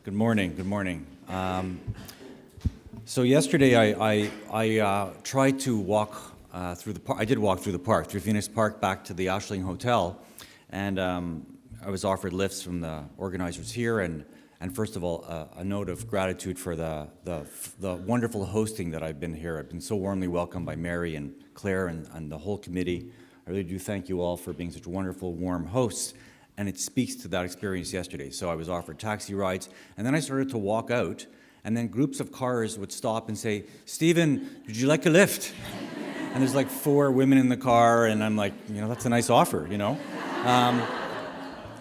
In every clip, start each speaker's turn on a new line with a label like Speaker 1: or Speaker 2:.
Speaker 1: Good morning. Good morning. So yesterday I tried to walk through the park. I did walk through the park, through Phoenix Park, back to the Actualizing Hotel, and I was offered lifts from the organizers here. And first of all, a note of gratitude for the wonderful hosting that I've been here. I've been so warmly welcomed by Mary and Claire and the whole committee. I really do thank you all for being such wonderful, warm hosts. And it speaks to that experience yesterday. So I was offered taxi rides, and then I started to walk out, and then groups of cars would stop and say, "Stephen, would you like a lift?" And there's like 4 women in the car, and I'm like, that's a nice offer, And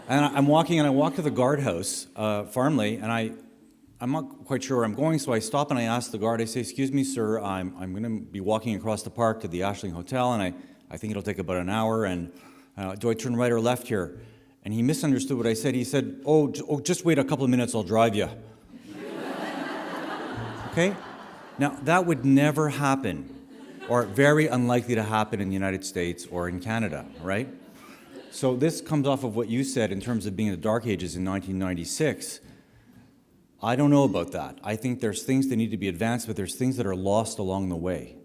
Speaker 1: I'm walking, and I walk to the guardhouse, Farmley, and I'm not quite sure where I'm going, so I stop and I ask the guard, I say, "Excuse me, sir, I'm going to be walking across the park to the Actualizing Hotel, and I think it'll take about an hour, and do I turn right or left here?" And he misunderstood what I said. He said, oh, just wait a couple of minutes, I'll drive you. Okay? Now, that would never happen, or very unlikely to happen in the United States or in Canada, right? So this comes off of what you said in terms of being in the Dark Ages in 1996. I don't know about that. I think there's things that need to be advanced, but there's things that are lost along the way.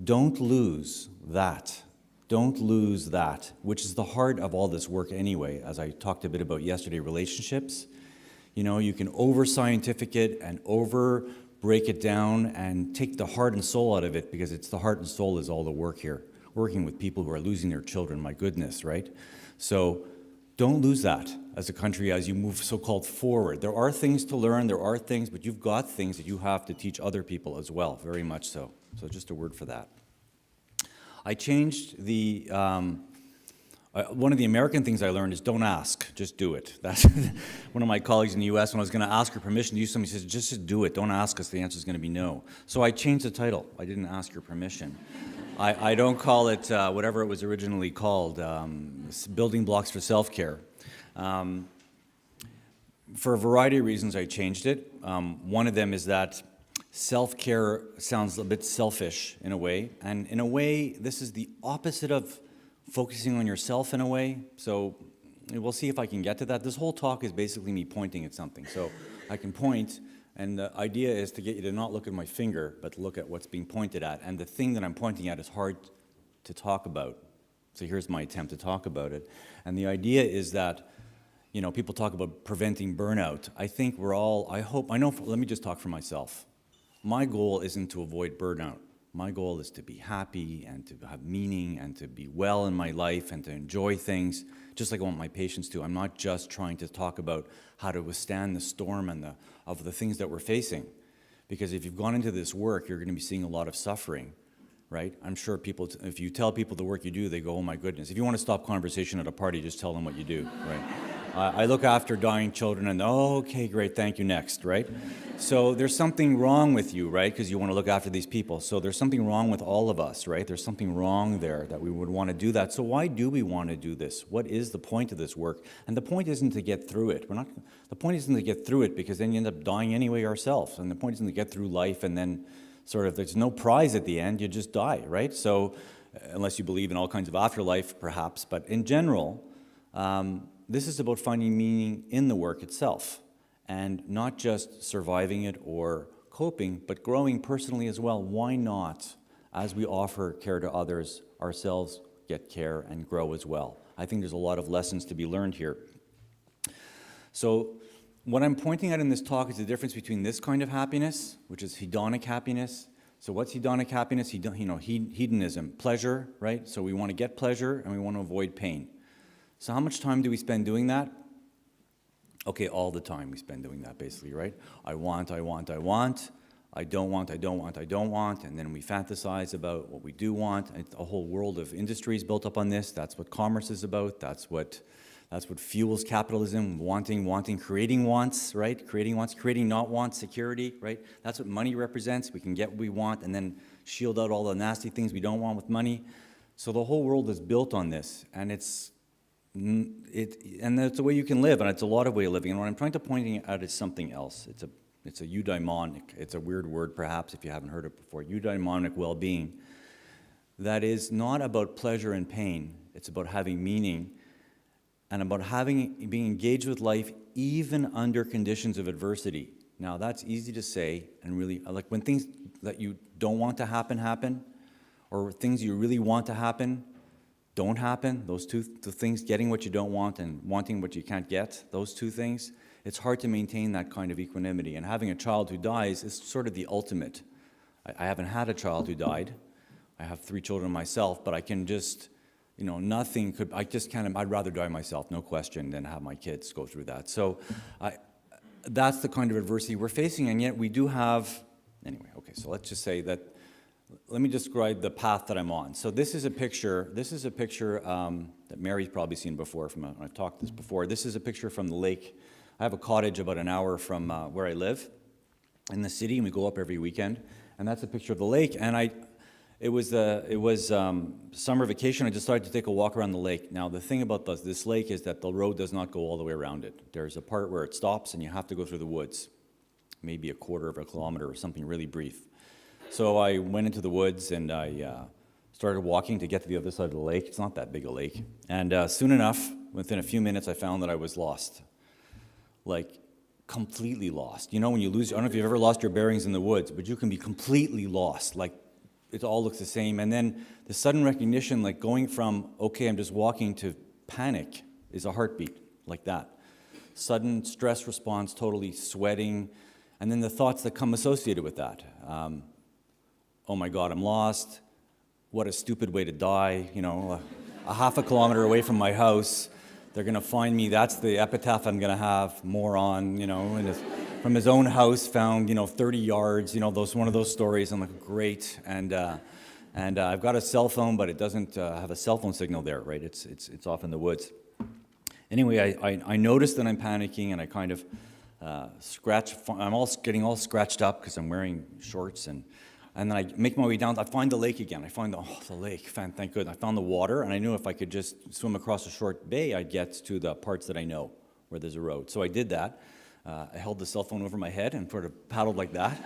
Speaker 1: Don't lose that. Don't lose that, which is the heart of all this work anyway, as I talked a bit about yesterday, relationships. You can over-scientific it and over-break it down and take the heart and soul out of it, because it's the heart and soul is all the work here. Working with people who are losing their children, my goodness, right? So don't lose that as a country as you move so-called forward. There are things to learn, there are things, but you've got things that you have to teach other people as well, very much so. So just a word for that. I changed the, one of the American things I learned is don't ask, just do it. That's one of my colleagues in the US, when I was going to ask her permission to do something, he says, just do it, don't ask us, the answer is going to be no. So I changed the title. I didn't ask your permission. I don't call it whatever it was originally called, Building Blocks for Self-Care. For a variety of reasons I changed it. One of them is that self-care sounds a bit selfish in a way, and in a way, this is the opposite of focusing on yourself in a way, so we'll see if I can get to that. This whole talk is basically me pointing at something, so I can point, and the idea is to get you to not look at my finger, but look at what's being pointed at, and the thing that I'm pointing at is hard to talk about, so here's my attempt to talk about it. And the idea is that, people talk about preventing burnout. I think we're all, let me just talk for myself. My goal isn't to avoid burnout. My goal is to be happy and to have meaning and to be well in my life and to enjoy things, just like I want my patients to. I'm not just trying to talk about how to withstand the storm and of the things that we're facing. Because if you've gone into this work, you're going to be seeing a lot of suffering, right? I'm sure people, if you tell people the work you do, they go, oh my goodness. If you want to stop conversation at a party, just tell them what you do, right? I look after dying children and, oh, okay, great, thank you, next, right? So there's something wrong with you, right? Because you want to look after these people. So there's something wrong with all of us, right? There's something wrong there that we would want to do that. So why do we want to do this? What is the point of this work? And the point isn't to get through it. The point isn't to get through it because then you end up dying anyway ourselves. And the point isn't to get through life and then sort of there's no prize at the end, you just die, right? So unless you believe in all kinds of afterlife, perhaps. But in general, this is about finding meaning in the work itself and not just surviving it or coping, but growing personally as well. Why not, as we offer care to others, ourselves get care and grow as well? I think there's a lot of lessons to be learned here. So what I'm pointing at in this talk is the difference between this kind of happiness, which is hedonic happiness. So what's hedonic happiness? Hedonism, pleasure, right? So we want to get pleasure and we want to avoid pain. So how much time do we spend doing that? Okay, all the time we spend doing that basically, right? I want, I want, I want. I don't want, I don't want, I don't want. And then we fantasize about what we do want. It's a whole world of industries built up on this. That's what commerce is about. That's what fuels capitalism, wanting, creating wants, right? Creating wants, creating not wants, security, right? That's what money represents. We can get what we want and then shield out all the nasty things we don't want with money. So the whole world is built on this, and it's the way you can live, and it's a lot of way of living. And what I'm trying to point out is something else. It's a eudaimonic. It's a weird word, perhaps, if you haven't heard it before. Eudaimonic well-being. That is not about pleasure and pain. It's about having meaning and about being engaged with life even under conditions of adversity. Now, that's easy to say, and really, like when things that you don't want to happen, or things you really want to happen, don't happen, those two things, getting what you don't want and wanting what you can't get, those two things, it's hard to maintain that kind of equanimity. And having a child who dies is sort of the ultimate. I haven't had a child who died. I have 3 children myself, but I can just, nothing could, I just can't, I'd rather die myself, no question, than have my kids go through that. So that's the kind of adversity we're facing, and yet we do have, anyway, okay, so let's just say that, let me describe the path that I'm on. So this is a picture that Mary's probably seen before, I've talked this before. This is a picture from the lake. I have a cottage about an hour from where I live in the city, and we go up every weekend, and that's a picture of the lake, and it was summer vacation. I decided to take a walk around the lake. Now, the thing about this lake is that the road does not go all the way around it. There's a part where it stops, and you have to go through the woods, maybe a quarter of a kilometer or something really brief. So I went into the woods, and I started walking to get to the other side of the lake. It's not that big a lake. And soon enough, within a few minutes, I found that I was lost, like completely lost. When you lose, I don't know if you've ever lost your bearings in the woods, but you can be completely lost, like it all looks the same. And then the sudden recognition, like going from, okay, I'm just walking, to panic is a heartbeat, like that. Sudden stress response, totally sweating, and then the thoughts that come associated with that. Oh my God, I'm lost. What a stupid way to die. A half a kilometer away from my house. They're going to find me. That's the epitaph I'm going to have. Moron, from his own house, found, 30 yards. One of those stories. I'm like, great. And I've got a cell phone, but it doesn't have a cell phone signal there, right? It's off in the woods. Anyway, I noticed that I'm panicking, and I kind of I'm getting all scratched up because I'm wearing shorts, and then I make my way down. I find the lake again. I find the lake. Thank goodness. I found the water, and I knew if I could just swim across a short bay, I'd get to the parts that I know where there's a road. So I did that. I held the cell phone over my head and sort of paddled like that.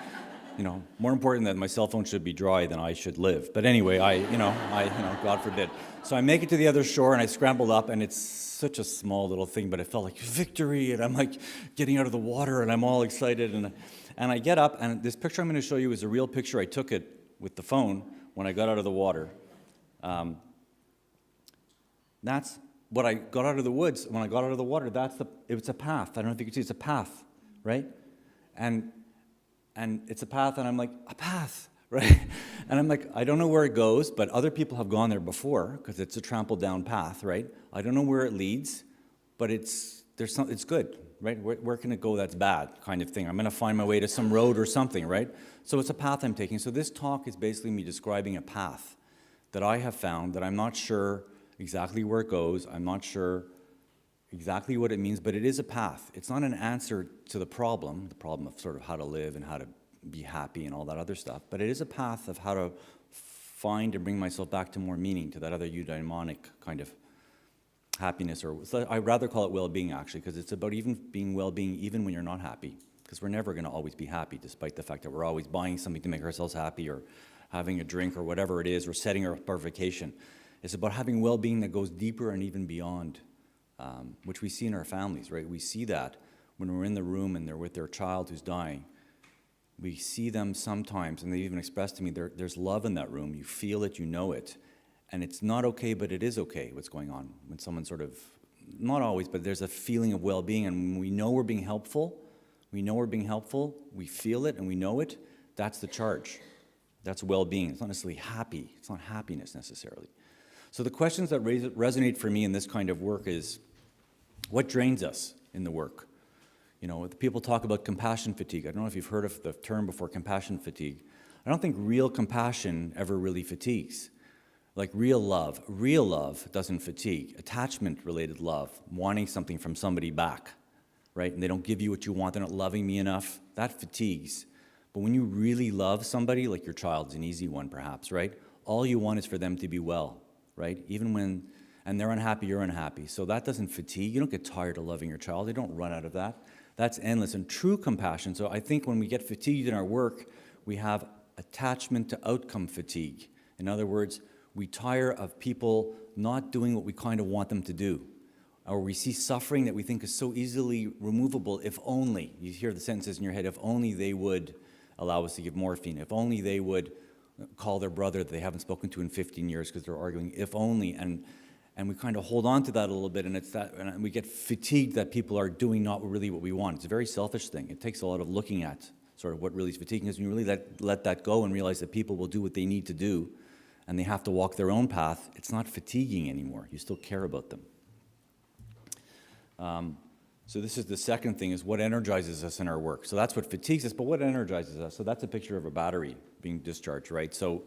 Speaker 1: More important that my cell phone should be dry than I should live. But anyway, God forbid. So I make it to the other shore, and I scrambled up, and it's such a small little thing, but it felt like victory, and I'm like getting out of the water, and I'm all excited, and I get up, and this picture I'm going to show you is a real picture. I took it with the phone when I got out of the water. That's what I got out of the woods. When I got out of the water, it's a path. I don't know if you can see, it's a path, right? And it's a path, and I'm like, a path, right? And I'm like, I don't know where it goes, but other people have gone there before, because it's a trampled down path, right? I don't know where it leads, but it's good, right? Where can it go that's bad, kind of thing? I'm going to find my way to some road or something, right? So it's a path I'm taking. So this talk is basically me describing a path that I have found that I'm not sure exactly where it goes. I'm not sure exactly what it means, but it is a path. It's not an answer to the problem of sort of how to live and how to be happy and all that other stuff, but it is a path of how to find and bring myself back to more meaning, to that other eudaimonic kind of happiness, or I'd rather call it well-being, actually, because it's about even being well-being even when you're not happy, because we're never going to always be happy, despite the fact that we're always buying something to make ourselves happy, or having a drink, or whatever it is, or setting up our vacation. It's about having well-being that goes deeper and even beyond, which we see in our families, right? We see that when we're in the room and they're with their child who's dying. We see them sometimes, and they even express to me, there's love in that room. You feel it, you know it. And it's not okay, but it is okay what's going on. When someone sort of, not always, but there's a feeling of well-being, and when we know we're being helpful, we feel it and we know it, that's the charge. That's well-being. It's not necessarily happy. It's not happiness necessarily. So the questions that resonate for me in this kind of work is, what drains us in the work? People talk about compassion fatigue. I don't know if you've heard of the term before, compassion fatigue. I don't think real compassion ever really fatigues. Like real love doesn't fatigue. Attachment-related love, wanting something from somebody back, right? And they don't give you what you want, they're not loving me enough, that fatigues. But when you really love somebody, like your child's an easy one perhaps, right? All you want is for them to be well, right? Even when, and they're unhappy, you're unhappy. So that doesn't fatigue. You don't get tired of loving your child. They don't run out of that. That's endless. And true compassion, so I think when we get fatigued in our work, we have attachment to outcome fatigue. In other words, we tire of people not doing what we kind of want them to do. or we see suffering that we think is so easily removable. If only, you hear the sentences in your head, if only they would allow us to give morphine, if only they would call their brother that they haven't spoken to in 15 years because they're arguing, if only, and we kind of hold on to that a little bit, and it's that, and we get fatigued that people are doing not really what we want. It's a very selfish thing. It takes a lot of looking at sort of what really is fatiguing is when you really let that go and realize that people will do what they need to do, and they have to walk their own path. It's not fatiguing anymore. You still care about them. So this is the second thing, is what energizes us in our work. So that's what fatigues us, but what energizes us? So that's a picture of a battery being discharged, right? So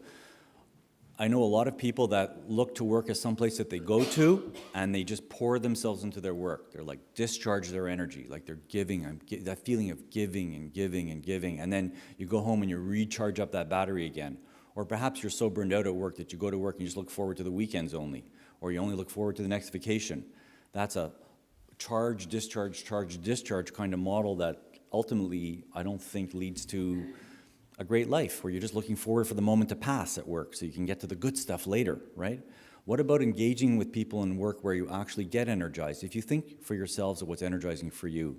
Speaker 1: I know a lot of people that look to work as someplace that they go to, and they just pour themselves into their work. They're like, discharge their energy, like they're giving, that feeling of giving and giving and giving, and then you go home and you recharge up that battery again. Or perhaps you're so burned out at work that you go to work and you just look forward to the weekends only, or you only look forward to the next vacation. That's a charge, discharge kind of model that ultimately I don't think leads to a great life, where you're just looking forward for the moment to pass at work so you can get to the good stuff later, right? What about engaging with people in work where you actually get energized? If you think for yourselves of what's energizing for you,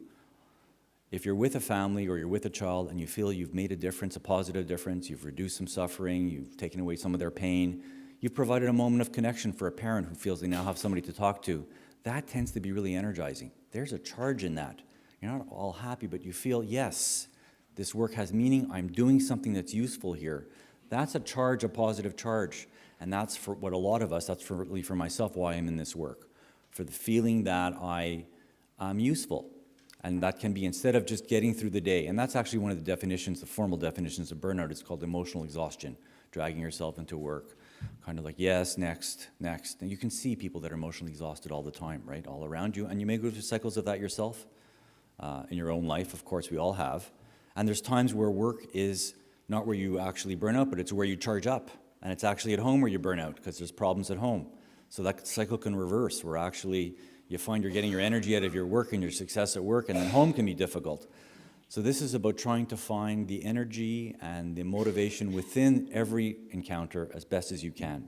Speaker 1: if you're with a family or you're with a child and you feel you've made a difference, a positive difference, you've reduced some suffering, you've taken away some of their pain, you've provided a moment of connection for a parent who feels they now have somebody to talk to, that tends to be really energizing. There's a charge in that. You're not all happy, but you feel, yes, this work has meaning, I'm doing something that's useful here. That's a charge, a positive charge. And that's for what a lot of us, that's really for myself, why I'm in this work. For the feeling that I'm useful. And that can be instead of just getting through the day. And that's actually one of the definitions, the formal definitions of burnout. It's called emotional exhaustion, dragging yourself into work. Kind of like, yes, next. And you can see people that are emotionally exhausted all the time, right? All around you. And you may go through cycles of that yourself in your own life. Of course, we all have. And there's times where work is not where you actually burn out, but it's where you charge up. And it's actually at home where you burn out because there's problems at home. So that cycle can reverse, where actually you find you're getting your energy out of your work and your success at work, and then home can be difficult. So this is about trying to find the energy and the motivation within every encounter as best as you can.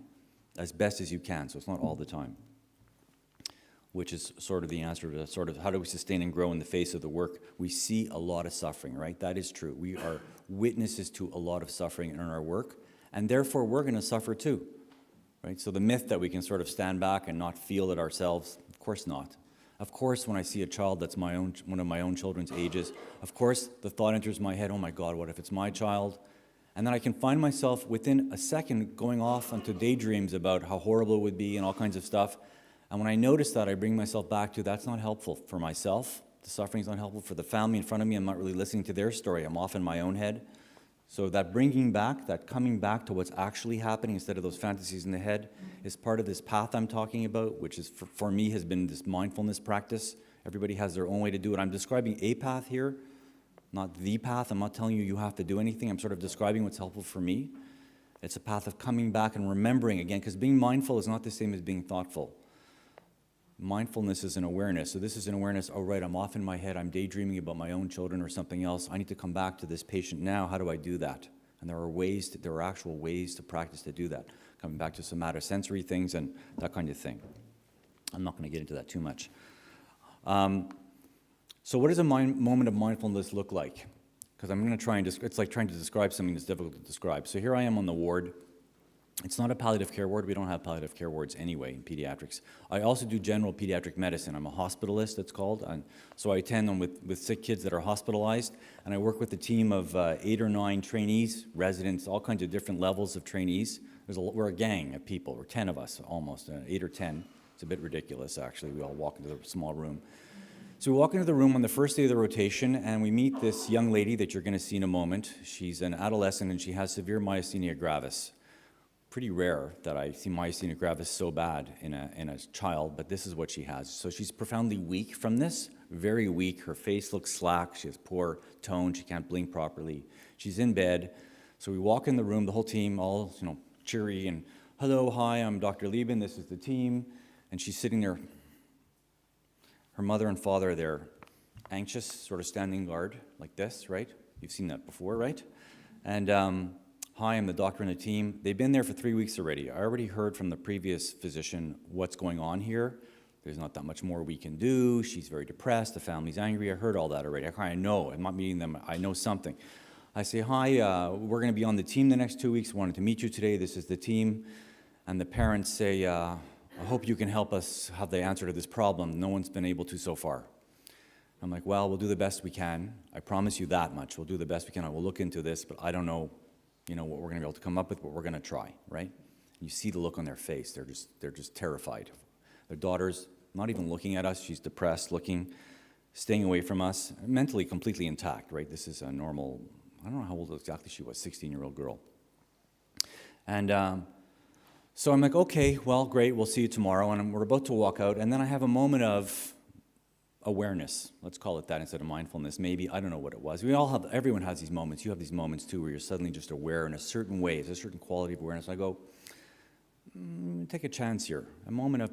Speaker 1: As best as you can, so it's not all the time. Which is sort of the answer to sort of how do we sustain and grow in the face of the work. We see a lot of suffering, right? That is true. We are witnesses to a lot of suffering in our work, and therefore we're going to suffer too, right? So the myth that we can sort of stand back and not feel it ourselves, of course not. Of course, when I see a child that's one of my own children's ages, of course the thought enters my head, oh my God, what if it's my child? And then I can find myself within a second going off onto daydreams about how horrible it would be and all kinds of stuff. And when I notice that, I bring myself back to that's not helpful for myself. The suffering's not helpful for the family in front of me. I'm not really listening to their story. I'm off in my own head. So that bringing back, that coming back to what's actually happening instead of those fantasies in the head is part of this path I'm talking about, which is for me has been this mindfulness practice. Everybody has their own way to do it. I'm describing a path here, not the path. I'm not telling you have to do anything. I'm sort of describing what's helpful for me. It's a path of coming back and remembering again, because being mindful is not the same as being thoughtful. Mindfulness is an awareness. So this is an awareness, oh right, I'm off in my head, I'm daydreaming about my own children or something else. I need to come back to this patient now. How do I do that? And there are actual ways to practice to do that. Coming back to somatosensory things and that kind of thing. I'm not going to get into that too much. So what does a moment of mindfulness look like? Because I'm going to try and, it's like trying to describe something that's difficult to describe. So here I am on the ward. It's not a palliative care ward. We don't have palliative care wards anyway in pediatrics. I also do general pediatric medicine. I'm a hospitalist, it's called. And so I attend them with sick kids that are hospitalized. And I work with a team of 8 or 9 trainees, residents, all kinds of different levels of trainees. We're a gang of people. We're 10 of us almost, 8 or 10. It's a bit ridiculous, actually. We all walk into the small room. So we walk into the room on the first day of the rotation, and we meet this young lady that you're going to see in a moment. She's an adolescent, and she has severe myasthenia gravis. Pretty rare that I see myasthenia gravis so bad in a child, but this is what she has. So she's profoundly weak from this, very weak. Her face looks slack. She has poor tone. She can't blink properly. She's in bed. So we walk in the room, the whole team, all cheery, and hello, hi, I'm Dr. Liben. This is the team. And she's sitting there. Her mother and father are there, anxious, sort of standing guard like this, right? You've seen that before, right? And hi, I'm the doctor and the team. They've been there for 3 weeks already. I already heard from the previous physician what's going on here. there's not that much more we can do. She's very depressed. The family's angry. I heard all that already. I kind of know. I'm not meeting them. I know something. I say, hi, we're going to be on the team the next 2 weeks. Wanted to meet you today. This is the team. And the parents say, I hope you can help us have the answer to this problem. No one's been able to so far. I'm like, well, we'll do the best we can. I promise you that much. We'll do the best we can. I will look into this, but I don't know, what we're going to be able to come up with, but we're going to try, right? You see the look on their face. They're just terrified. Their daughter's not even looking at us. She's depressed, looking, staying away from us, mentally completely intact, right? This is a normal, I don't know how old exactly she was, 16-year-old girl. And so I'm like, okay, well, great, we'll see you tomorrow. And we're about to walk out, and then I have a moment of awareness. Let's call it that instead of mindfulness. Maybe, I don't know what it was. Everyone has these moments. You have these moments too where you're suddenly just aware in a certain way. It's a certain quality of awareness. I go, take a chance here. A moment of,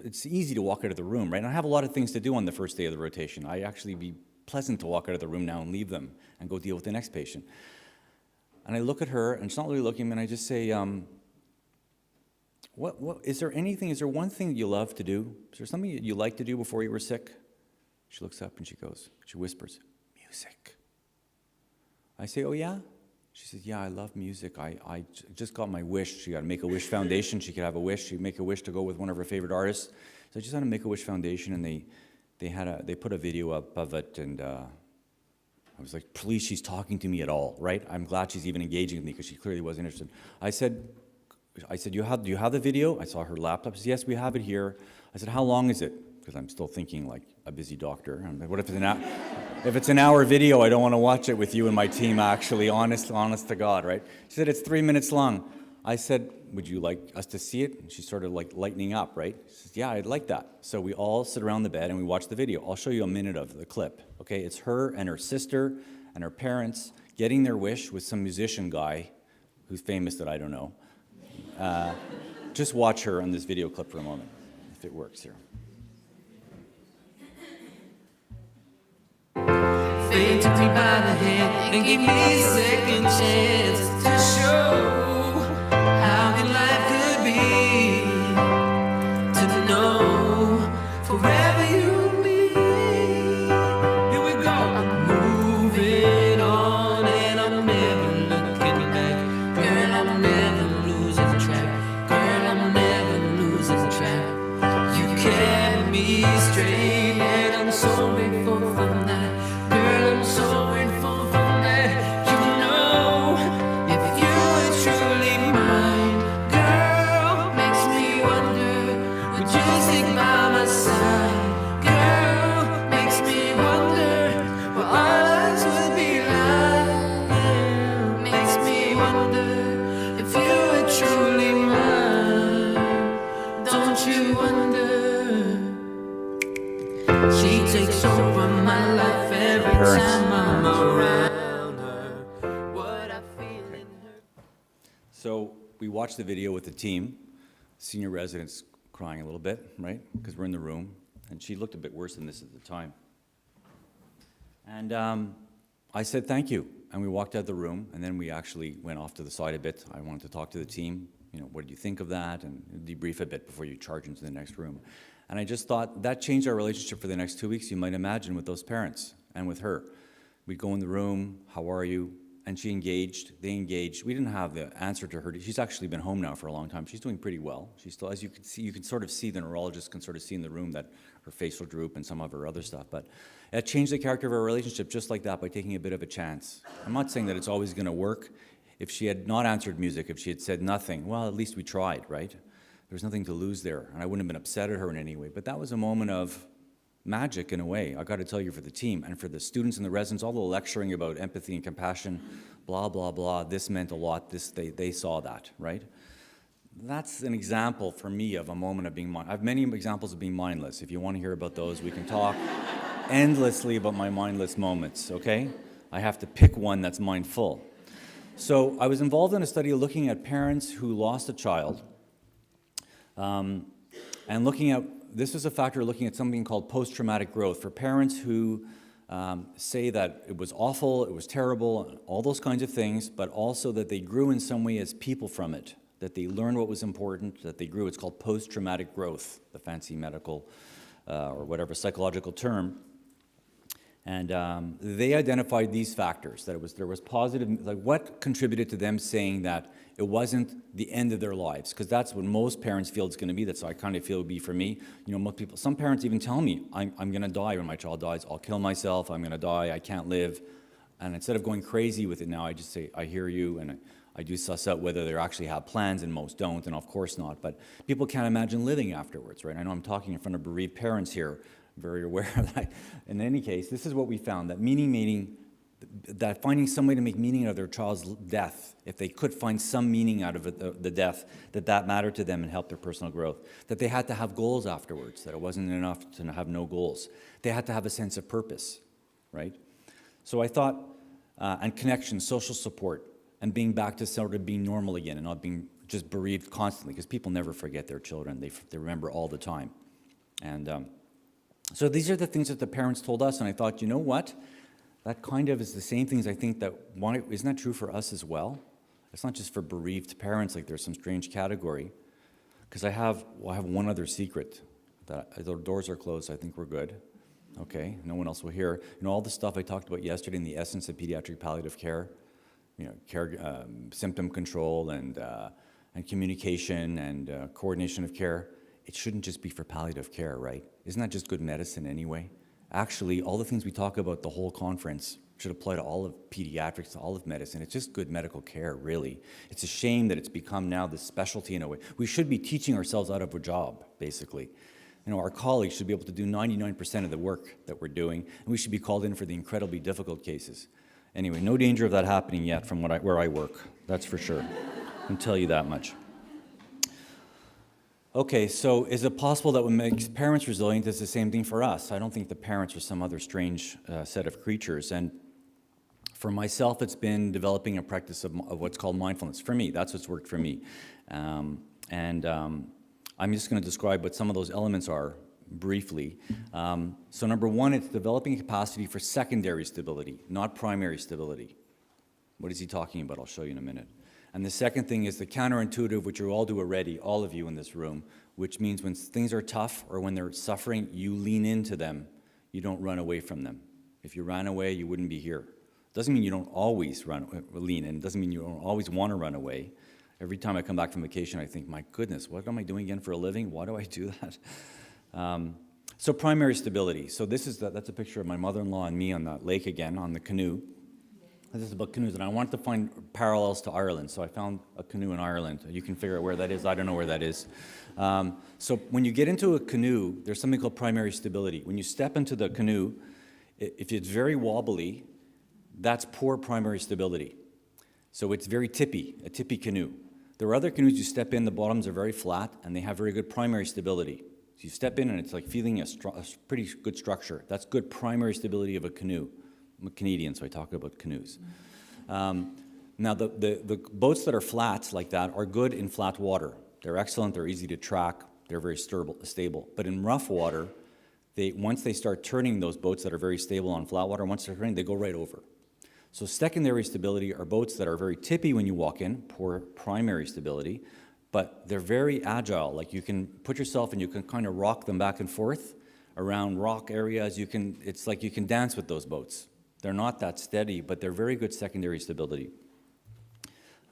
Speaker 1: it's easy to walk out of the room, right? And I have a lot of things to do on the first day of the rotation. I actually be pleasant to walk out of the room now and leave them and go deal with the next patient. And I look at her, and she's not really looking, and I just say, is there one thing that you love to do? Is there something that you like to do before you were sick? She looks up and she whispers, music. I say, oh yeah? She says, yeah, I love music. I just got my wish. She got a Make-A-Wish Foundation. She could have a wish. She'd make a wish to go with one of her favorite artists. So I just had a Make-A-Wish Foundation, and they put a video up of it, and I was like, please, she's talking to me at all, right? I'm glad she's even engaging with me because she clearly wasn't interested. I said, do you have the video? I saw her laptop. She said, yes, we have it here. I said, how long is it? Because I'm still thinking like a busy doctor. I'm like, what if it's an hour video? I don't want to watch it with you and my team, actually, honest to God, right? She said, it's 3 minutes long. I said, would you like us to see it? And she's sort of like lightening up, right? She says, yeah, I'd like that. So we all sit around the bed and we watch the video. I'll show you a minute of the clip, okay? It's her and her sister and her parents getting their wish with some musician guy who's famous that I don't know. Just watch her on this video clip for a moment, if it works here.
Speaker 2: Fate took me by the hand and gave me a second chance to show how good life could be. To know forever you and me. Here we go. I'm moving on and I'm never looking back. Girl, I'm never losing track. Girl, I'm never losing track. You kept me straight and I'm so grateful for that. I'm so grateful for that. You know, if you were truly mine, girl, makes me wonder, would you stick by my side? Girl, makes me wonder what our lives would be like. Yeah, makes me wonder if you were truly mine. Don't you wonder? She takes over my life every time I'm around her. What I feel in her.
Speaker 1: So we watched the video with the team, senior residents crying a little bit, right? Because we're in the room, and she looked a bit worse than this at the time. And I said, thank you. And we walked out of the room, and then we actually went off to the side a bit. I wanted to talk to the team, what did you think of that? And debrief a bit before you charge into the next room. And I just thought that changed our relationship for the next 2 weeks, you might imagine, with those parents and with her. We'd go in the room, how are you? And she engaged, they engaged. We didn't have the answer to her. She's actually been home now for a long time. She's doing pretty well. She's still, as you can see, you can sort of see, the neurologist can sort of see in the room that her face will droop and some of her other stuff. But it changed the character of our relationship just like that by taking a bit of a chance. I'm not saying that it's always gonna work. If she had not answered music, if she had said nothing, well, at least we tried, right? There's nothing to lose there, and I wouldn't have been upset at her in any way. But that was a moment of magic in a way. I got to tell you, for the team and for the students and the residents, all the lecturing about empathy and compassion, blah, blah, blah, this meant a lot, they saw that, right? That's an example for me of a moment of being mindful. I have many examples of being mindless. If you want to hear about those, we can talk endlessly about my mindless moments, okay? I have to pick one that's mindful. So I was involved in a study looking at parents who lost a child, and looking at, this was a factor looking at something called post-traumatic growth for parents who say that it was awful, it was terrible, all those kinds of things, but also that they grew in some way as people from it. that they learned what was important, that they grew. It's called post-traumatic growth, the fancy medical or whatever psychological term. And they identified these factors, that there was positive, like what contributed to them saying that it wasn't the end of their lives, because that's what most parents feel it's going to be. That's how I kind of feel it would be for me. You know, most people, some parents even tell me, I'm going to die when my child dies. I'll kill myself. I'm going to die. I can't live. And instead of going crazy with it now, I just say, I hear you, and I do suss out whether they actually have plans, and most don't, and of course not. But people can't imagine living afterwards, right? I know I'm talking in front of bereaved parents here, very aware of that. In any case, this is what we found, that that finding some way to make meaning out of their child's death, if they could find some meaning out of it, the death, that mattered to them and helped their personal growth. That they had to have goals afterwards, that it wasn't enough to have no goals. They had to have a sense of purpose, right? So I thought, and connection, social support, and being back to sort of being normal again and not being just bereaved constantly, because people never forget their children. They remember all the time. And so these are the things that the parents told us, and I thought, you know what? That kind of is the same things I think isn't that true for us as well? It's not just for bereaved parents, like there's some strange category. Because I have one other secret, that the doors are closed, I think we're good. Okay, no one else will hear. You know, all the stuff I talked about yesterday in the essence of pediatric palliative care, you know, symptom control and communication and coordination of care, it shouldn't just be for palliative care, right? Isn't that just good medicine anyway? Actually, all the things we talk about the whole conference should apply to all of pediatrics, to all of medicine. It's just good medical care, really. It's a shame that it's become now this specialty in a way. We should be teaching ourselves out of a job, basically. You know, our colleagues should be able to do 99% of the work that we're doing, and we should be called in for the incredibly difficult cases. Anyway, no danger of that happening yet from where I work, that's for sure. I can tell you that much. Okay, so is it possible that what makes parents resilient is the same thing for us? I don't think the parents are some other strange set of creatures. And for myself, it's been developing a practice of what's called mindfulness. For me, that's what's worked for me. I'm just going to describe what some of those elements are briefly. So number one, it's developing a capacity for secondary stability, not primary stability. What is he talking about? I'll show you in a minute. And the second thing is the counterintuitive, which you all do already, all of you in this room, which means when things are tough or when they're suffering, you lean into them. You don't run away from them. If you ran away, you wouldn't be here. Doesn't mean you don't always lean in. Doesn't mean you don't always want to run away. Every time I come back from vacation, I think, my goodness, what am I doing again for a living? Why do I do that? So primary stability. So that's a picture of my mother-in-law and me on the lake again, on the canoe. This is about canoes, and I wanted to find parallels to Ireland, so I found a canoe in Ireland. You can figure out where that is. I don't know where that is. So when you get into a canoe, there's something called primary stability. When you step into the canoe, if it's very wobbly, that's poor primary stability. So it's very tippy, a tippy canoe. There are other canoes you step in, the bottoms are very flat, and they have very good primary stability. So you step in, and it's like feeling a pretty good structure. That's good primary stability of a canoe. I'm a Canadian, so I talk about canoes. Now, the boats that are flat like that are good in flat water. They're excellent, they're easy to track, they're very stable. But in rough water, once they start turning, those boats that are very stable on flat water, once they're turning, they go right over. So secondary stability are boats that are very tippy when you walk in, poor primary stability, but they're very agile. Like you can put yourself and you can kind of rock them back and forth around rock areas. It's like you can dance with those boats. They're not that steady, but they're very good secondary stability.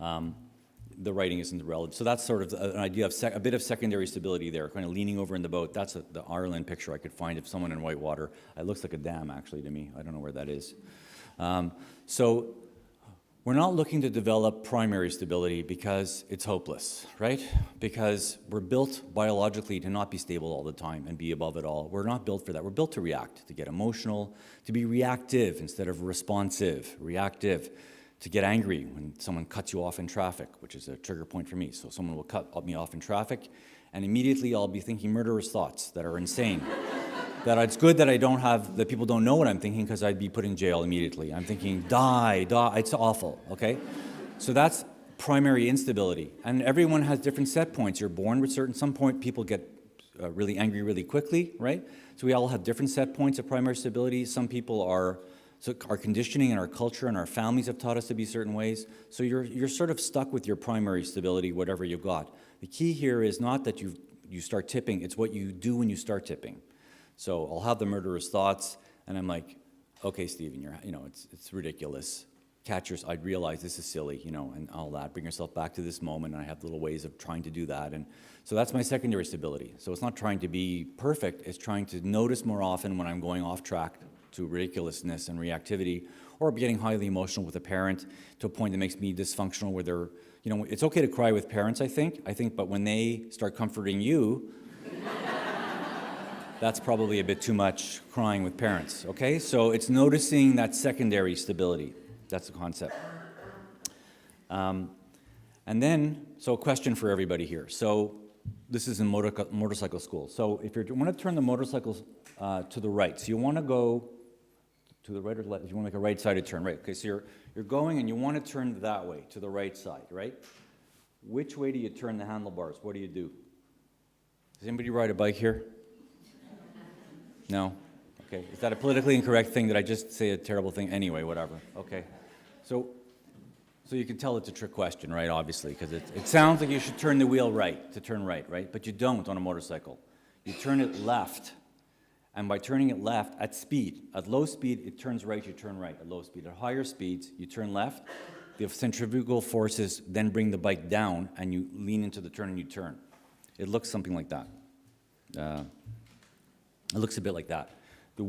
Speaker 1: The writing isn't relevant. So that's sort of an idea of a bit of secondary stability there, kind of leaning over in the boat. That's the Ireland picture I could find of someone in white water. It looks like a dam, actually, to me. I don't know where that is. So we're not looking to develop primary stability because it's hopeless, right? Because we're built biologically to not be stable all the time and be above it all. We're not built for that. We're built to react, to get emotional, to be reactive instead of responsive. Reactive, to get angry when someone cuts you off in traffic, which is a trigger point for me. So someone will cut me off in traffic, and immediately I'll be thinking murderous thoughts that are insane. That it's good that people don't know what I'm thinking, because I'd be put in jail immediately. I'm thinking, die, it's awful, okay? So that's primary instability. And everyone has different set points. You're born with some point, people get really angry really quickly, right? So we all have different set points of primary stability. Some people are So our conditioning and our culture and our families have taught us to be certain ways. So you're sort of stuck with your primary stability, whatever you've got. The key here is not that you start tipping, it's what you do when you start tipping. So I'll have the murderous thoughts, and I'm like, okay, Stephen, it's ridiculous. I realize this is silly, and all that. Bring yourself back to this moment, and I have little ways of trying to do that. And so that's my secondary stability. So it's not trying to be perfect, it's trying to notice more often when I'm going off track to ridiculousness and reactivity, or getting highly emotional with a parent to a point that makes me dysfunctional where they're, it's okay to cry with parents, I think, but when they start comforting you, that's probably a bit too much crying with parents, okay? So it's noticing that secondary stability. That's the concept. And then, so a question for everybody here. So this is in motorcycle school. So if you want to turn the motorcycle to the right, so you want to go to the right or left, you want to make a right-sided turn, right? Okay, so you're going and you want to turn that way, to the right side, right? Which way do you turn the handlebars? What do you do? Does anybody ride a bike here? No? Okay, is that a politically incorrect thing? Did I just say a terrible thing? Anyway, whatever, okay. So you can tell it's a trick question, right, obviously, because it sounds like you should turn the wheel right, to turn right, but you don't on a motorcycle. You turn it left, and by turning it left at speed, at low speed, it turns right, you turn right at low speed. At higher speeds, you turn left, the centrifugal forces then bring the bike down, and you lean into the turn and you turn. It looks something like that. It looks a bit like that. The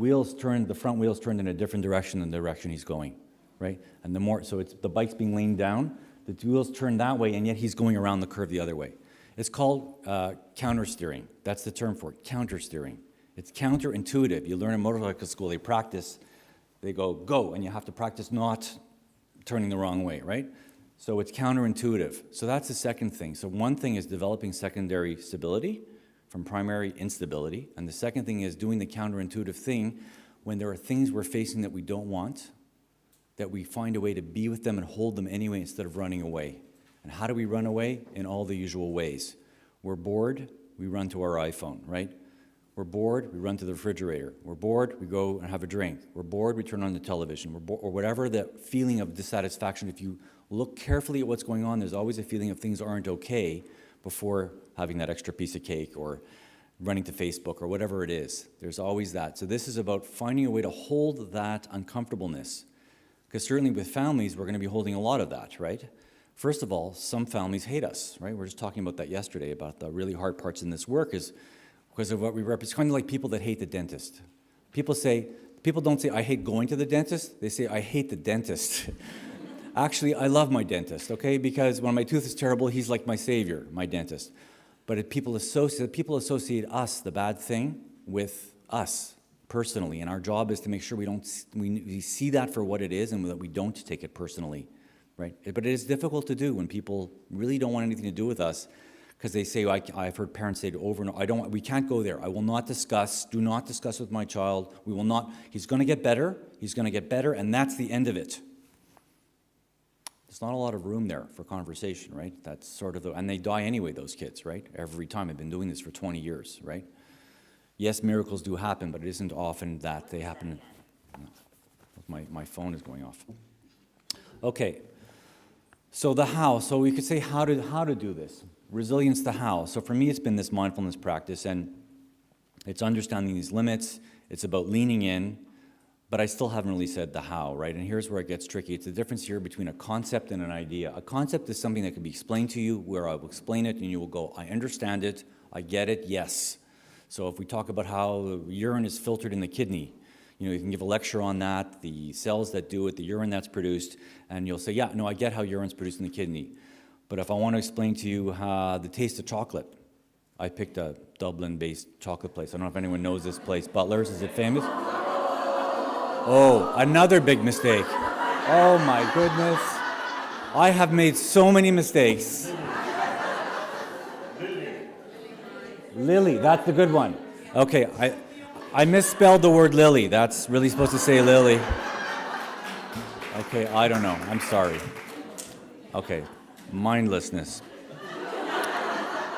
Speaker 1: front wheel's turned in a different direction than the direction he's going, right? And so the bike's being leaned down, the wheel's turned that way, and yet he's going around the curve the other way. It's called counter-steering. That's the term for it, counter-steering. It's counterintuitive. You learn in motorcycle school, they practice, they go, and you have to practice not turning the wrong way, right? So it's counterintuitive. So that's the second thing. So one thing is developing secondary stability from primary instability, and the second thing is doing the counterintuitive thing when there are things we're facing that we don't want, that we find a way to be with them and hold them anyway instead of running away. And how do we run away? In all the usual ways. We're bored, we run to our iPhone, right? We're bored, we run to the refrigerator. We're bored, we go and have a drink. We're bored, we turn on the television. Or whatever the feeling of dissatisfaction. If you look carefully at what's going on, there's always a feeling of things aren't okay before having that extra piece of cake or running to Facebook or whatever it is. There's always that. So this is about finding a way to hold that uncomfortableness. Because certainly with families, we're going to be holding a lot of that, right? First of all, some families hate us, right? We were just talking about that yesterday, about the really hard parts in this work is because of what we represent. It's kind of like people that hate the dentist. People don't say, I hate going to the dentist. They say, I hate the dentist. Actually, I love my dentist, okay? Because when my tooth is terrible, he's like my savior, my dentist. But people associate us, the bad thing, with us personally. And our job is to make sure we see that for what it is and that we don't take it personally, right? But it is difficult to do when people really don't want anything to do with us because they say, I've heard parents say it over and over, we can't go there. I will not discuss, do not discuss with my child. We will not, he's going to get better, and that's the end of it. There's not a lot of room there for conversation, right? That's sort of and they die anyway, those kids, right? Every time. I've been doing this for 20 years, right? Yes, miracles do happen, but it isn't often that they happen. My phone is going off. Okay, so the how. So we could say how to do this. Resilience, the how. So for me, it's been this mindfulness practice, and it's understanding these limits. It's about leaning in, but I still haven't really said the how, right? And here's where it gets tricky. It's the difference here between a concept and an idea. A concept is something that can be explained to you, where I will explain it, and you will go, I understand it, I get it, yes. So if we talk about how urine is filtered in the kidney, you can give a lecture on that, the cells that do it, the urine that's produced, and you'll say, yeah, no, I get how urine's produced in the kidney. But if I want to explain to you the taste of chocolate, I picked a Dublin-based chocolate place. I don't know if anyone knows this place. Butler's, is it famous? Oh, another big mistake. Oh my goodness. I have made so many mistakes. Lily, that's the good one. Okay, I misspelled the word lily. That's really supposed to say lily. Okay, I don't know. I'm sorry. Okay, mindlessness.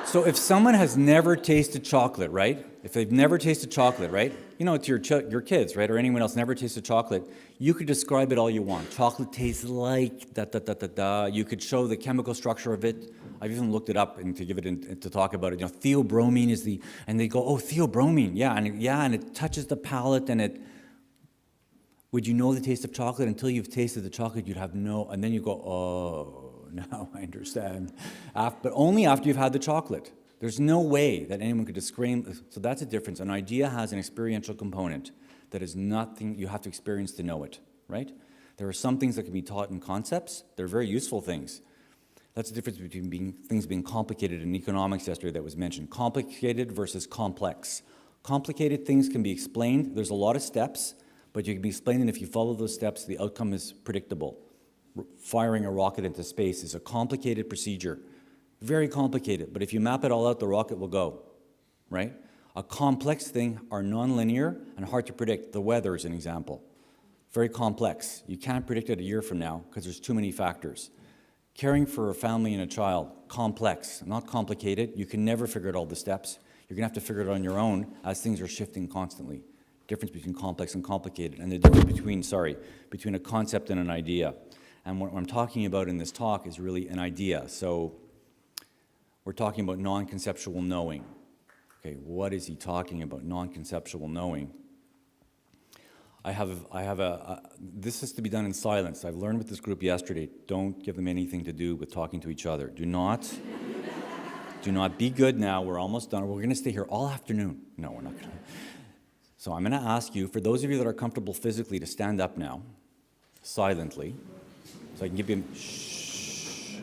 Speaker 1: So if someone has never tasted chocolate, right? If they've never tasted chocolate, right? You know, it's your kids, right? Or anyone else never tasted chocolate. You could describe it all you want. Chocolate tastes like da da da da da. You could show the chemical structure of it. I've even looked it up and to give it to talk about it. You know, theobromine is and they go, oh, theobromine, and it touches the palate and it. Would you know the taste of chocolate until you've tasted the chocolate? You'd have no, and then you go, oh, now I understand. But only after you've had the chocolate. There's no way that anyone could describe, so that's a difference. An idea has an experiential component that is nothing, you have to experience to know it, right? There are some things that can be taught in concepts. They're very useful things. That's the difference between things being complicated in economics yesterday that was mentioned. Complicated versus complex. Complicated things can be explained. There's a lot of steps, but you can be explaining if you follow those steps, the outcome is predictable. Firing a rocket into space is a complicated procedure. Very complicated, but if you map it all out, the rocket will go, right? A complex thing are nonlinear and hard to predict. The weather is an example. Very complex. You can't predict it a year from now because there's too many factors. Caring for a family and a child, complex, not complicated. You can never figure out all the steps. You're gonna have to figure it out on your own as things are shifting constantly. Difference between complex and complicated, and the difference between a concept and an idea. And what I'm talking about in this talk is really an idea. So we're talking about non-conceptual knowing. Okay, what is he talking about, non-conceptual knowing? This is to be done in silence. I've learned with this group yesterday, don't give them anything to do with talking to each other. Do not be good now, we're almost done. We're gonna stay here all afternoon. No, we're not gonna. So I'm gonna ask you, for those of you that are comfortable physically, to stand up now, silently, so I can give you, shh.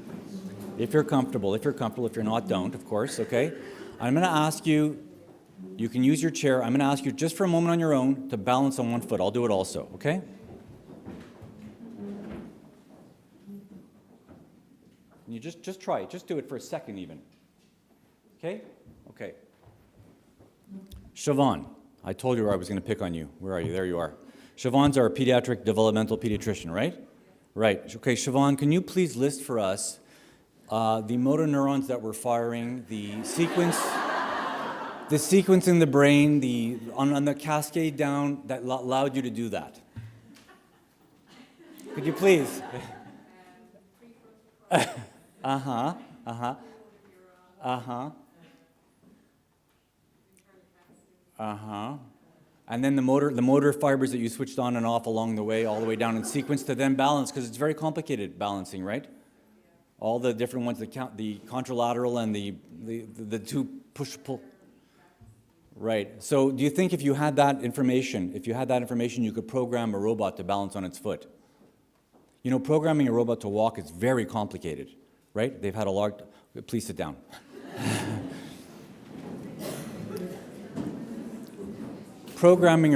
Speaker 1: If you're comfortable, if you're not, don't, of course, okay? I'm gonna ask you, you can use your chair, I'm gonna ask you just for a moment on your own to balance on one foot. I'll do it also, okay? You just try it, just do it for a second even. Okay? Okay. Siobhan, I told you I was gonna pick on you. Where are you? There you are. Siobhan's our pediatric developmental pediatrician, right? Right, okay, Siobhan, can you please list for us the motor neurons that were firing, the sequence in the brain, on the cascade down that allowed you to do that? Could you please? Uh-huh. And then the motor fibers that you switched on and off along the way, all the way down in sequence to then balance, because it's very complicated balancing, right? All the different ones that count, the contralateral and the two push-pull. Right. So do you think if you had that information, you could program a robot to balance on its foot? You know, programming a robot to walk is very complicated, right? They've had a large, please sit down. Programming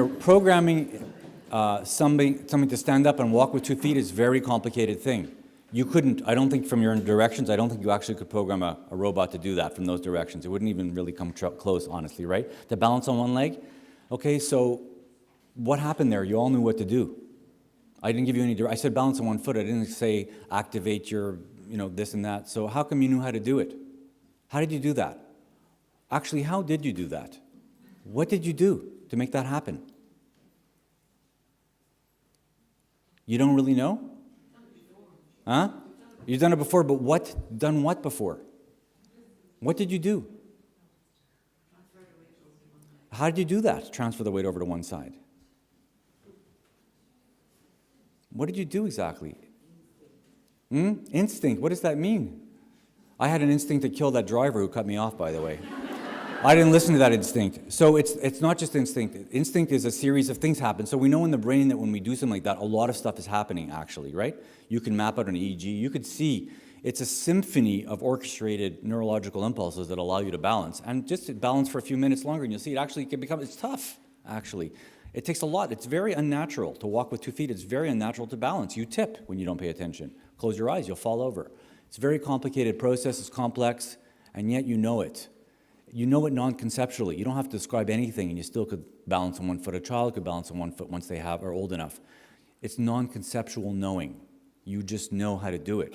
Speaker 1: something to stand up and walk with 2 feet is a very complicated thing. You couldn't, I don't think from your directions, I don't think you actually could program a robot to do that from those directions. It wouldn't even really come close, honestly, right? To balance on one leg? Okay, so what happened there? You all knew what to do. I didn't give you any, I said balance on one foot. I didn't say activate your, this and that. So how come you knew how to do it? How did you do that? Actually, how did you do that? What did you do to make that happen? You don't really know? Huh? You've done it before, but done what before? What did you do? How did you do that? Transfer the weight over to one side. What did you do exactly? Instinct. What does that mean? I had an instinct to kill that driver who cut me off, by the way. I didn't listen to that instinct. So it's not just instinct. Instinct is a series of things happen. So we know in the brain that when we do something like that, a lot of stuff is happening, actually, right? You can map out an EEG. You could see it's a symphony of orchestrated neurological impulses that allow you to balance. And just to balance for a few minutes longer, and you'll see it actually can become, it's tough, actually. It takes a lot. It's very unnatural to walk with 2 feet. It's very unnatural to balance. You tip when you don't pay attention. Close your eyes, you'll fall over. It's a very complicated process. It's complex, and yet you know it. You know it non-conceptually. You don't have to describe anything, and you still could balance on one foot. A child could balance on one foot once they are old enough. It's non-conceptual knowing. You just know how to do it.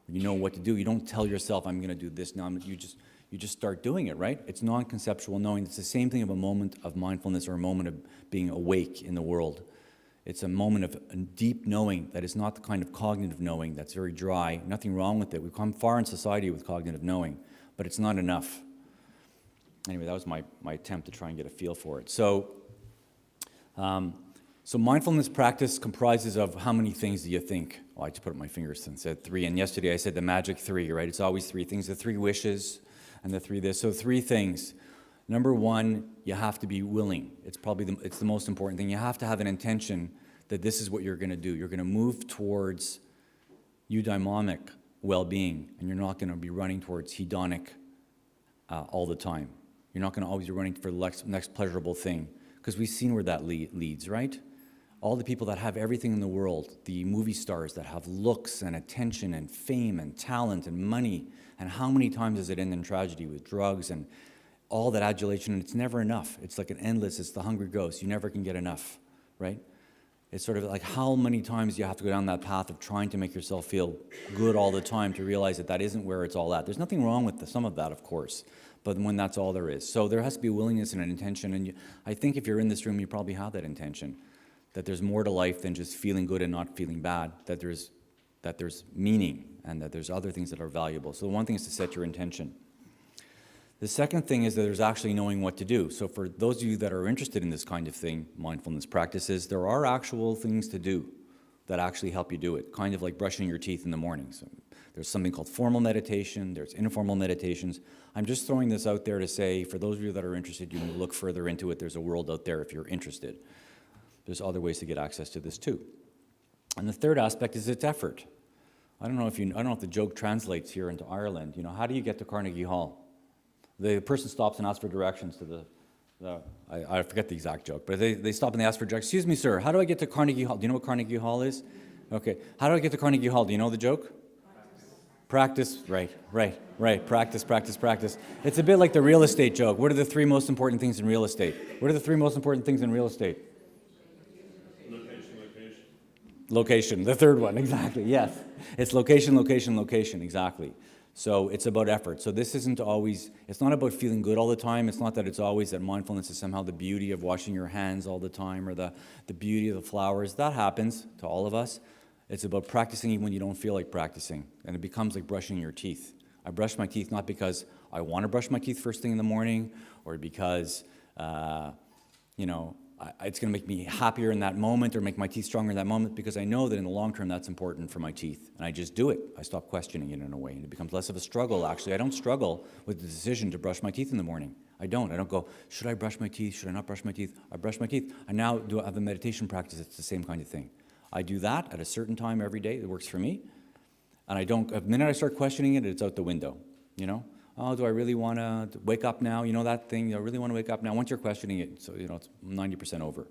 Speaker 1: You know what to do. You don't tell yourself, I'm going to do this now. You You just start doing it, right? It's non-conceptual knowing. It's the same thing of a moment of mindfulness or a moment of being awake in the world. It's a moment of deep knowing that is not the kind of cognitive knowing that's very dry. Nothing wrong with it. We've come far in society with cognitive knowing, but it's not enough. Anyway, that was my attempt to try and get a feel for it. So mindfulness practice comprises of how many things do you think? Well, I just put up my fingers and said 3. And yesterday I said the magic 3, right? It's always 3 things, the 3 wishes and the 3 this. So 3 things. Number 1, you have to be willing. It's probably it's the most important thing. You have to have an intention that this is what you're going to do. You're going to move towards eudaimonic well-being, and you're not going to be running towards hedonic all the time. You're not going to always be running for the next pleasurable thing, because we've seen where that leads, right? All the people that have everything in the world, the movie stars that have looks and attention and fame and talent and money, and how many times does it end in tragedy with drugs and all that adulation, and it's never enough. It's like an endless, it's the hungry ghost. You never can get enough, right? It's sort of like how many times you have to go down that path of trying to make yourself feel good all the time to realize that that isn't where it's all at. There's nothing wrong with some of that, of course, but when that's all there is. So there has to be a willingness and an intention, and I think if you're in this room, you probably have that intention, that there's more to life than just feeling good and not feeling bad, that there's meaning, and that there's other things that are valuable. So the one thing is to set your intention. The second thing is that there's actually knowing what to do. So for those of you that are interested in this kind of thing, mindfulness practices, there are actual things to do that actually help you do it, kind of like brushing your teeth in the morning. So there's something called formal meditation, there's informal meditations. I'm just throwing this out there to say, for those of you that are interested, you can look further into it. There's a world out there if you're interested. There's other ways to get access to this too. And the third aspect is its effort. I don't know if the joke translates here into Ireland. How do you get to Carnegie Hall? The person stops and asks for directions to I forget the exact joke, but they stop and they ask for directions. Excuse me, sir, how do I get to Carnegie Hall? Do you know what Carnegie Hall is? Okay. How do I get to Carnegie Hall? Do you know the joke? Practice. Right. Practice. It's a bit like the real estate joke. What are the 3 most important things in real estate? What are the 3 most important things in real estate? Location. The third one, exactly, yes. It's location, exactly. So it's about effort. So this isn't always, it's not about feeling good all the time. It's not that it's always that mindfulness is somehow the beauty of washing your hands all the time or the beauty of the flowers. That happens to all of us. It's about practicing even when you don't feel like practicing. And it becomes like brushing your teeth. I brush my teeth not because I want to brush my teeth first thing in the morning or because, it's going to make me happier in that moment or make my teeth stronger in that moment, because I know that in the long term that's important for my teeth. And I just do it. I stop questioning it in a way, and it becomes less of a struggle, actually. I don't struggle with the decision to brush my teeth in the morning. I don't go, should I brush my teeth? Should I not brush my teeth? I brush my teeth. I now have a meditation practice. It's the same kind of thing. I do that at a certain time every day. It works for me. And the minute I start questioning it, it's out the window, Oh, do I really want to wake up now? That thing, do I really want to wake up now? Once you're questioning it, so it's 90% over.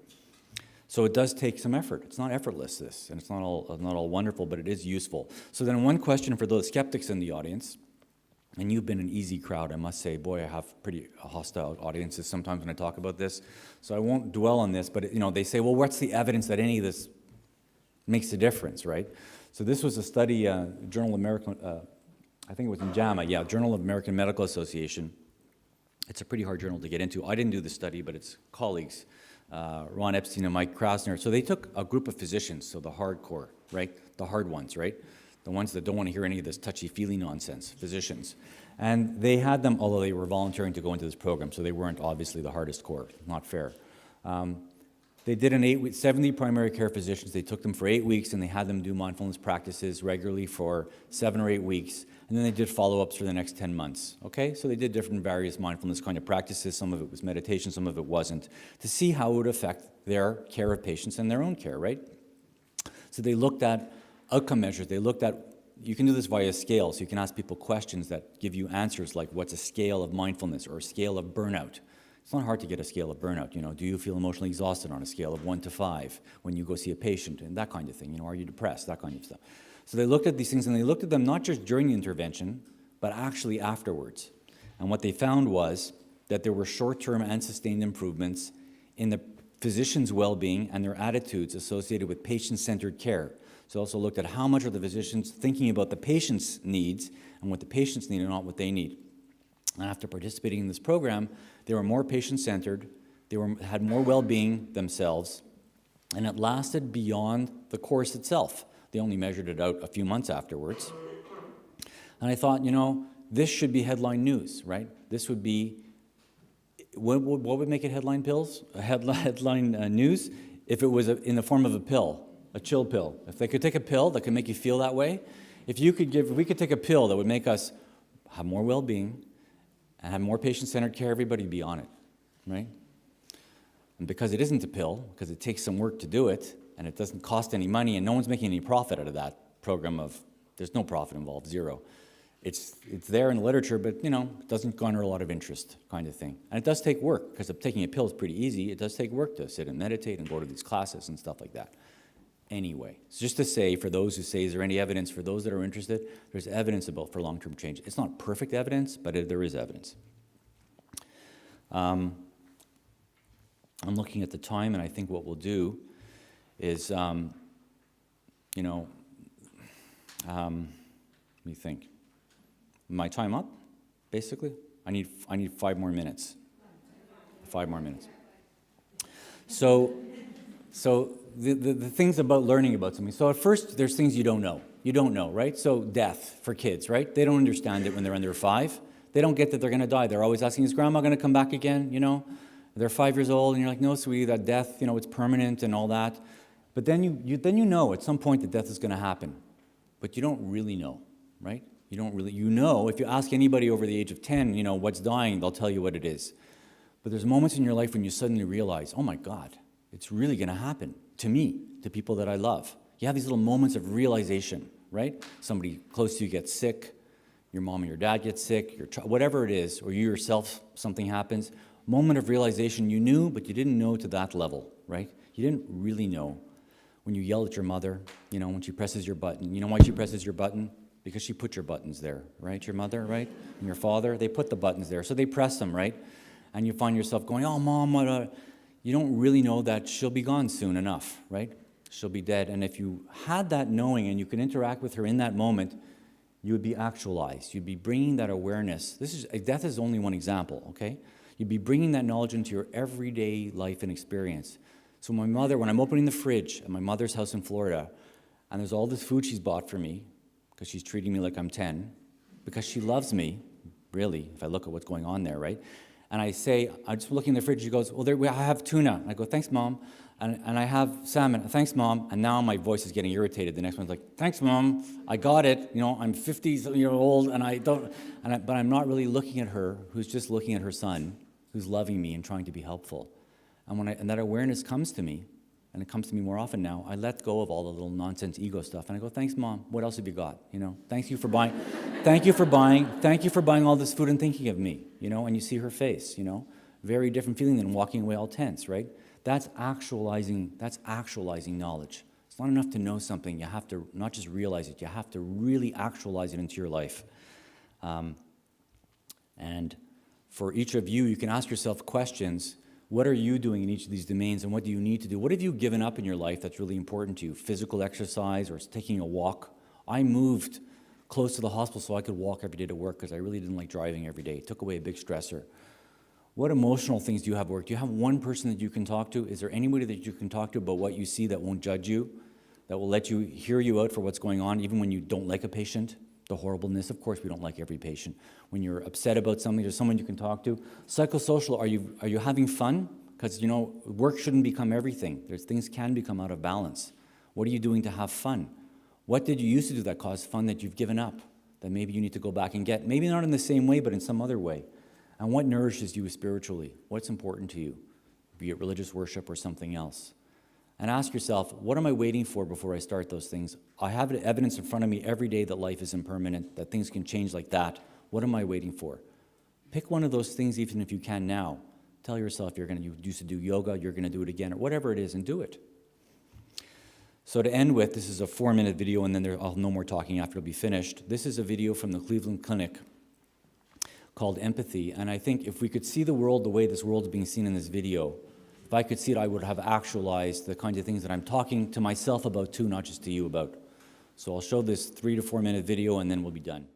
Speaker 1: So it does take some effort. It's not effortless, this, and it's not all wonderful, but it is useful. So then one question for those skeptics in the audience, and you've been an easy crowd, I must say. Boy, I have pretty hostile audiences sometimes when I talk about this, so I won't dwell on this, but they say, well, what's the evidence that any of this makes a difference, right? So this was a study, Journal of American, I think it was in JAMA, Journal of American Medical Association. It's a pretty hard journal to get into. I didn't do the study, but it's colleagues, Ron Epstein and Mike Krasner. So they took a group of physicians, so the hardcore, right? The hard ones, right? The ones that don't want to hear any of this touchy-feely nonsense, physicians. And they had them, although they were volunteering to go into this program, so they weren't obviously the hardest core, not fair. They did an 8-week, 70 primary care physicians. They took them for 8 weeks, and they had them do mindfulness practices regularly for 7 or 8 weeks. And then they did follow-ups for the next 10 months, okay? So they did different various mindfulness kind of practices. Some of it was meditation, some of it wasn't, to see how it would affect their care of patients and their own care, right? So they looked at outcome measures. They looked at, you can do this via scale, so you can ask people questions that give you answers like what's a scale of mindfulness or a scale of burnout. It's not hard to get a scale of burnout. Do you feel emotionally exhausted on a scale of 1 to 5 when you go see a patient and that kind of thing? Are you depressed? That kind of stuff. So they looked at these things, and they looked at them not just during the intervention, but actually afterwards. And what they found was that there were short-term and sustained improvements in the physician's well-being and their attitudes associated with patient-centered care. So also looked at how much are the physicians thinking about the patient's needs and what the patients need and not what they need. And after participating in this program, they were more patient-centered, had more well-being themselves, and it lasted beyond the course itself. They only measured it out a few months afterwards. And I thought, this should be headline news, right? This would be, what would make it headline news? If it was in the form of a pill, a chill pill. If they could take a pill that could make you feel that way, if we could take a pill that would make us have more well-being and have more patient-centered care, everybody would be on it, right? And because it isn't a pill, because it takes some work to do it, and it doesn't cost any money, and no one's making any profit out of that program there's no profit involved, zero. It's there in the literature, but, it doesn't garner a lot of interest kind of thing. And it does take work, because taking a pill is pretty easy. It does take work to sit and meditate and go to these classes and stuff like that. Anyway, so just to say, for those who say, is there any evidence for those that are interested? There's evidence for long-term change. It's not perfect evidence, but there is evidence. I'm looking at the time, and I think what we'll do is, let me think. My time up, basically? I need 5 more minutes. 5 more minutes. So the things about learning about something. So at first, there's things you don't know. You don't know, right? So death for kids, right? They don't understand it when they're under 5. They don't get that they're going to die. They're always asking, is grandma going to come back again, They're 5 years old, and you're like, no, sweetie, that death, it's permanent and all that. But then you know at some point that death is going to happen. But you don't really know, right? You don't really, if you ask anybody over the age of 10, what's dying, they'll tell you what it is. But there's moments in your life when you suddenly realize, oh my God, it's really going to happen to me, to people that I love. You have these little moments of realization, right? Somebody close to you gets sick, your mom and your dad get sick, whatever it is, or you yourself, something happens. Moment of realization, you knew, but you didn't know to that level, right? You didn't really know. When you yell at your mother, when she presses your button. You know why she presses your button? Because she put your buttons there, right? Your mother, right? And your father, they put the buttons there. So they press them, right? And you find yourself going, oh, Mom, you don't really know that she'll be gone soon enough, right? She'll be dead. And if you had that knowing and you could interact with her in that moment, you would be actualized. You'd be bringing that awareness. Death is only one example, okay? You'd be bringing that knowledge into your everyday life and experience. So my mother, when I'm opening the fridge at my mother's house in Florida, and there's all this food she's bought for me, because she's treating me like I'm 10, because she loves me, really, if I look at what's going on there, right? And I say, I'm just looking in the fridge, she goes, well, I have tuna. I go, thanks, Mom. And I have salmon, thanks, Mom. And now my voice is getting irritated. The next one's like, thanks, Mom, I got it. I'm 50-year-old, but I'm not really looking at her, who's just looking at her son, who's loving me and trying to be helpful. And that awareness comes to me, and it comes to me more often now, I let go of all the little nonsense ego stuff, and I go, thanks, Mom, what else have you got? Thank you for buying all this food and thinking of me, and you see her face, very different feeling than walking away all tense, right? That's actualizing knowledge. It's not enough to know something, you have to not just realize it, you have to really actualize it into your life. And for each of you, you can ask yourself questions. What are you doing in each of these domains, and what do you need to do? What have you given up in your life that's really important to you? Physical exercise or taking a walk? I moved close to the hospital so I could walk every day to work because I really didn't like driving every day. It took away a big stressor. What emotional things do you have at work? Do you have one person that you can talk to? Is there anybody that you can talk to about what you see that won't judge you, that will let you hear you out for what's going on, even when you don't like a patient? The horribleness, of course, we don't like every patient. When you're upset about something, there's someone you can talk to. Psychosocial, are you having fun? Because, work shouldn't become everything. Things can become out of balance. What are you doing to have fun? What did you used to do that caused fun that you've given up, that maybe you need to go back and get? Maybe not in the same way, but in some other way. And what nourishes you spiritually? What's important to you? Be it religious worship or something else. And ask yourself, what am I waiting for before I start those things? I have evidence in front of me every day that life is impermanent, that things can change like that. What am I waiting for? Pick one of those things, even if you can now. Tell yourself you used to do yoga, you're going to do it again, or whatever it is, and do it. So to end with, this is a 4-minute video, and then I'll no more talking after it'll be finished. This is a video from the Cleveland Clinic called Empathy, and I think if we could see the world the way this world is being seen in this video, if I could see it, I would have actualized the kinds of things that I'm talking to myself about too, not just to you about. So I'll show this 3 to 4 minute video, and then we'll be done.